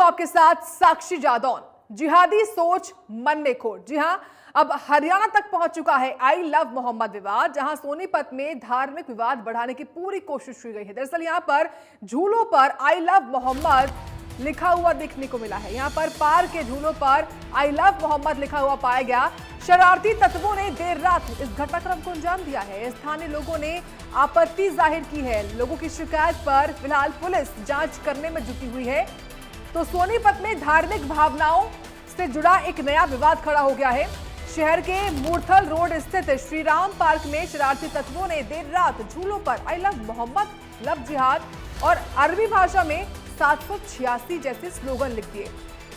आपके साथ साक्षी जादौन। जिहादी सोच मन में खोट। जी हां, अब हरियाणा तक पहुंच चुका है आई लव मोहम्मद विवाद, जहां सोनीपत में धार्मिक विवाद बढ़ाने की पूरी कोशिश की गई है। दरअसल यहां पर झूलों पर आई लव मोहम्मद लिखा हुआ देखने को मिला है। यहां पर पार्क के झूलों पर आई लव मोहम्मद लिखा हुआ पाया गया। शरारती तत्वों ने देर रात इस घटनाक्रम को अंजाम दिया है। स्थानीय लोगों ने आपत्ति जाहिर की है। लोगों की शिकायत पर फिलहाल पुलिस जांच करने में जुटी हुई है। तो सोनीपत में धार्मिक भावनाओं से जुड़ा एक नया विवाद खड़ा हो गया है। शहर के मूर्थल रोड स्थित श्री राम पार्क में शरारती तत्वों ने देर रात झूलों पर आई लव मोहम्मद, लव जिहाद और अरबी भाषा में 786 जैसे स्लोगन लिख दिए।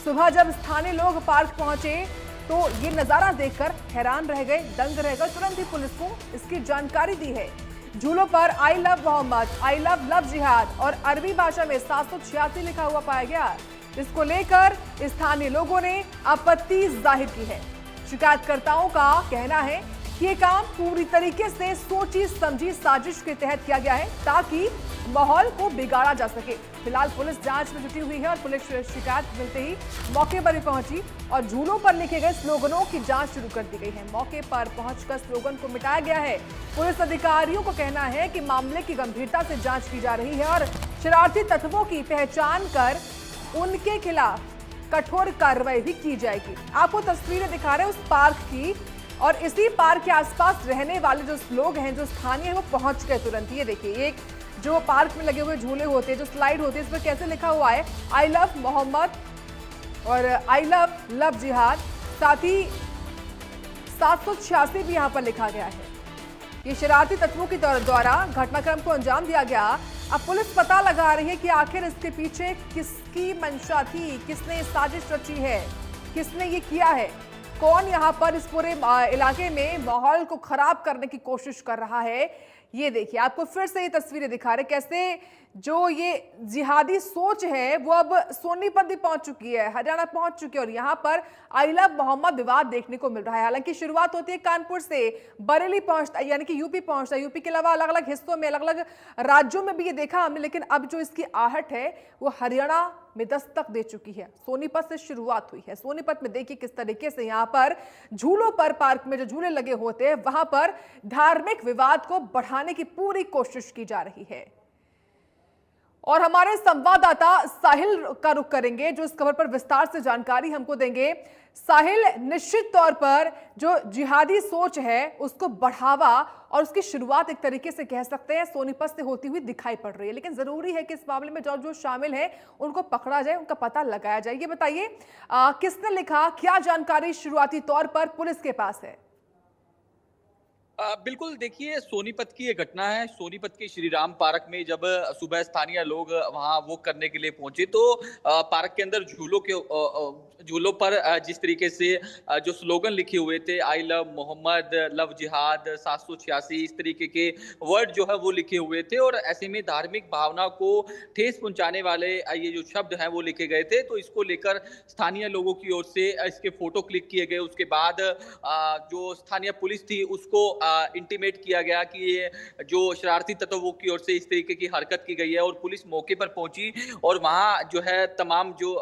सुबह जब स्थानीय लोग पार्क पहुंचे तो ये नजारा देखकर हैरान रह गए, दंग रह गए। तुरंत ही पुलिस को इसकी जानकारी दी है। झूलों पर I love Mohammad, I love जिहाद और अरबी भाषा में 786 लिखा हुआ पाया गया। इसको लेकर स्थानीय लोगों ने आपत्ति जाहिर की है। शिकायतकर्ताओं का कहना है कि ये काम पूरी तरीके से सोची समझी साजिश के तहत किया गया है ताकि माहौल को बिगाड़ा जा सके। फिलहाल पुलिस जांच में जुटी हुई है और पुलिस शिकायत मिलते ही मौके पर ही पहुंची और झूलों पर लिखे गए स्लोगनों की जांच शुरू कर दी गई है। मौके पर पहुंचकर स्लोगन को मिटाया गया है। पुलिस अधिकारियों को कहना है कि मामले की गंभीरता से जांच की जा रही है और शरारती तत्वों की पहचान कर उनके खिलाफ कठोर कार्रवाई भी की जाएगी। आपको तस्वीरें दिखा रहे हैं उस पार्क की, और इसी पार्क के आसपास रहने वाले जो लोग हैं, जो स्थानीय हैं, वो पहुंच गए तुरंत। ये देखिए, एक जो पार्क में लगे हुए झूले होते हैं, जो स्लाइड होती है, इस पर कैसे लिखा हुआ है आई लव मोहम्मद और आई लव जिहाद। साथ ही 786 भी यहाँ पर लिखा गया है। ये शरारती तत्वों के द्वारा घटनाक्रम को अंजाम दिया गया। अब पुलिस पता लगा रही है कि आखिर इसके पीछे किसकी मंशा थी, किसने साजिश रची है, किसने ये किया है, कौन यहाँ पर इस पूरे इलाके में माहौल को खराब करने की कोशिश कर रहा है। ये देखिए, आपको फिर से ये तस्वीरें दिखा रहे कैसे जो ये जिहादी सोच है वो अब सोनीपत भी पहुंच चुकी है, हरियाणा पहुंच चुकी है और यहाँ पर आई लव मोहम्मद विवाद देखने को मिल रहा है। हालांकि शुरुआत होती है कानपुर से, बरेली पहुंचता है, यानी कि यूपी पहुंचता है। यूपी के अलावा अलग अलग हिस्सों में, अलग अलग राज्यों में भी ये देखा हमने, लेकिन अब जो इसकी आहट है वो हरियाणा में दस्तक दे चुकी है। सोनीपत से शुरुआत हुई है। सोनीपत में देखिए किस तरीके से यहाँ पर झूलों पर, पार्क में जो झूले लगे होते हैं, वहां पर धार्मिक विवाद को बढ़ाने की पूरी कोशिश की जा रही है। और हमारे संवाददाता साहिल का रुख करेंगे, जो इस खबर पर विस्तार से जानकारी हमको देंगे। साहिल, निश्चित तौर पर जो जिहादी सोच है उसको बढ़ावा और उसकी शुरुआत एक तरीके से कह सकते हैं सोनीपत से होती हुई दिखाई पड़ रही है, लेकिन जरूरी है कि इस मामले में जो शामिल है उनको पकड़ा जाए, उनका पता लगाया जाए। ये बताइए, किसने लिखा, क्या जानकारी शुरुआती तौर पर पुलिस के पास है? बिल्कुल, देखिए, सोनीपत की ये घटना है। सोनीपत के श्री राम पार्क में जब सुबह स्थानीय लोग वहां वॉक करने के लिए पहुंचे तो पार्क के अंदर झूलों पर जिस तरीके से जो स्लोगन लिखे हुए थे, आई लव मोहम्मद, लव जिहाद, 786, इस तरीके के वर्ड जो है वो लिखे हुए थे और ऐसे में धार्मिक भावना को ठेस पहुंचाने वाले ये जो शब्द हैं वो लिखे गए थे। तो इसको लेकर स्थानीय लोगों की ओर से इसके फोटो क्लिक किए गए। उसके बाद जो स्थानीय पुलिस थी उसको इंटीमेट किया गया कि ये जो शरारती तत्वों की ओर से इस तरीके की हरकत की गई है और पुलिस मौके पर पहुंची और वहां जो है तमाम जो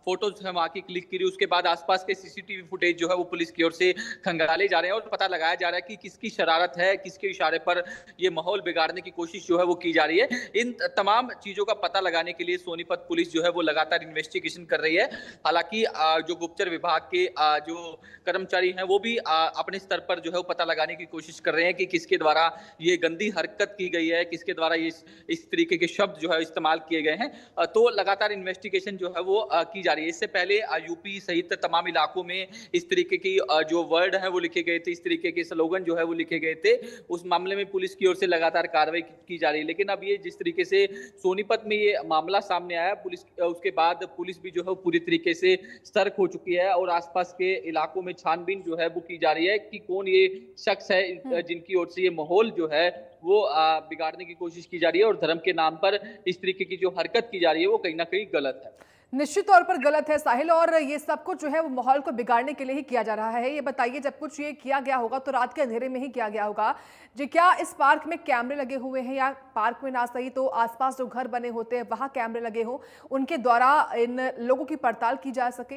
फोटोज है वहां की क्लिक करी। उसके बाद आसपास के सीसीटीवी फुटेज जो है वो पुलिस की ओर से खंगाले जा रहे हैं और पता लगाया जा रहा है कि किसकी शरारत है, किसके इशारे पर ये माहौल बिगाड़ने की कोशिश जो है वो की जा रही है। इन तमाम चीजों का पता लगाने के लिए सोनीपत पुलिस जो है वो लगातार इन्वेस्टिगेशन कर रही है। हालांकि जो गुप्तचर विभाग के जो कर्मचारी हैं वो भी अपने स्तर पर जो है वो पता लगाने की कोशिश कर रहे हैं कि किसके द्वारा ये गंदी हरकत की गई है, किसके द्वारा ये इस तरीके के शब्द जो है इस्तेमाल किए गए हैं। तो लगातार इन्वेस्टिगेशन जो है वो की जा रही है। इससे पहले यूपी सहित तमाम इलाकों में इस तरीके की जो वर्ड है वो लिखे गए थे, इस तरीके के स्लोगन जो है वो लिखे गए थे। उस मामले में पुलिस की ओर से लगातार कार्रवाई की जा रही है। लेकिन अब ये जिस तरीके से सोनीपत में ये मामला सामने आया, पुलिस उसके बाद पुलिस भी जो है पूरी तरीके से सतर्क हो चुकी है और आसपास के इलाकों में छानबीन जो है वो की जा रही है कि कौन ये शख्स है जिनकी ओर से ये माहौल जो है वो बिगाड़ने की कोशिश की जा रही है और धर्म के नाम पर इस तरीके की जो हरकत की जा रही है वो कहीं ना कहीं गलत है। निश्चित तौर पर गलत है साहिल, और ये सब कुछ जो है वो माहौल को बिगाड़ने के लिए ही किया जा रहा है। ये बताइए, जब कुछ ये किया गया होगा तो रात के अंधेरे में ही किया गया होगा जी। क्या इस पार्क में कैमरे लगे हुए हैं, या पार्क में ना सही तो आसपास जो घर बने होते हैं वहां कैमरे लगे हों, उनके द्वारा इन लोगों की पड़ताल की जा सके?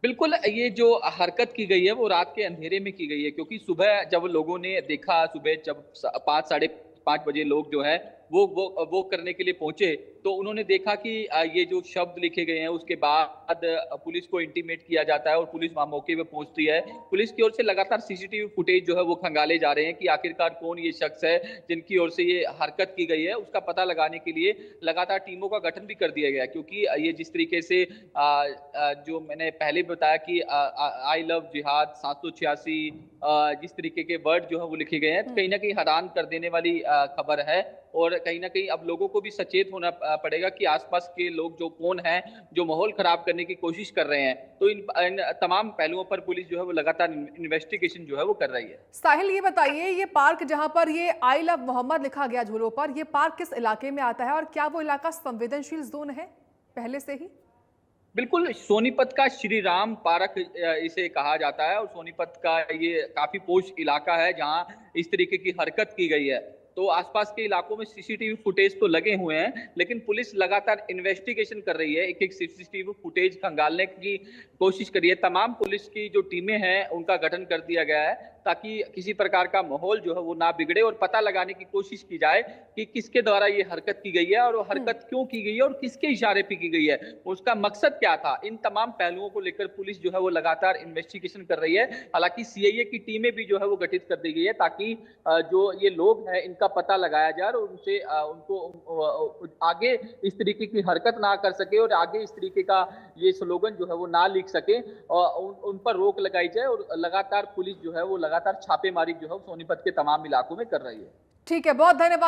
बिल्कुल, ये जो हरकत की गई है वो रात के अंधेरे में की गई है, क्योंकि सुबह जब लोगों ने देखा, सुबह जब 5 साढ़े 5 बजे लोग जो है वो करने के लिए पहुंचे, तो उन्होंने देखा कि ये जो शब्द लिखे गए हैं उसके बाद पुलिस को इंटीमेट किया जाता है और पुलिस वहां मौके पे पहुंचती है। पुलिस की ओर से लगातार सीसीटीवी फुटेज जो है वो खंगाले जा रहे हैं कि आखिरकार कौन ये शख्स है जिनकी ओर से ये हरकत की गई है। उसका पता लगाने के लिए लगातार टीमों का गठन भी कर दिया गया, क्योंकि ये जिस तरीके से जो मैंने पहले भी बताया कि आई लव जिहाद 786 जिस तरीके के वर्ड जो है वो लिखे गए हैं, तो कहीं ना कहीं हैरान कर देने वाली खबर है। और कहीं ना कहीं अब लोगों को भी सचेत होना पड़ेगा कि आसपास के लोग जो कौन हैं जो माहौल खराब करने की कोशिश कर रहे हैं। तो इन तमाम पहलुओं पर पुलिस जो है वो लगातार इन्वेस्टिगेशन जो है वो कर रही है। साहिल, ये बताइए, ये पार्क जहां पर ये आई लव मोहम्मद लिखा गया झूलों पर, ये पार्क किस इलाके में आता है और क्या वो इलाका संवेदनशील जोन है पहले से ही? बिल्कुल, सोनीपत का श्री राम पार्क इसे कहा जाता है, और सोनीपत का ये काफी पोश इलाका है जहां इस तरीके की हरकत की गई है। तो आसपास के इलाकों में सीसीटीवी फुटेज तो लगे हुए हैं, लेकिन पुलिस लगातार इन्वेस्टिगेशन कर रही है, एक सीसीटीवी फुटेज खंगालने की कोशिश कर रही है। तमाम पुलिस की जो टीमें हैं उनका गठन कर दिया गया है, ताकि किसी प्रकार का माहौल जो है वो ना बिगड़े, और पता लगाने की कोशिश की जाए कि किसके द्वारा ये हरकत की गई है और वो हरकत क्यों की गई है और किसके इशारे पे की गई है, उसका मकसद क्या था। इन तमाम पहलुओं को लेकर पुलिस जो है वो लगातार इन्वेस्टिगेशन कर रही है। हालांकि सीआईए की टीमें भी जो है वो गठित कर दी गई है, ताकि जो ये लोग हैं इनका पता लगाया जाए और उनसे उनको आगे इस तरीके की हरकत ना कर सके और आगे इस तरीके का ये स्लोगन जो है वो ना लिख सके, और उन पर रोक लगाई जाए। और लगातार पुलिस जो है वो लगातार छापेमारी जो है सोनीपत के तमाम इलाकों में कर रही है। ठीक है, बहुत धन्यवाद।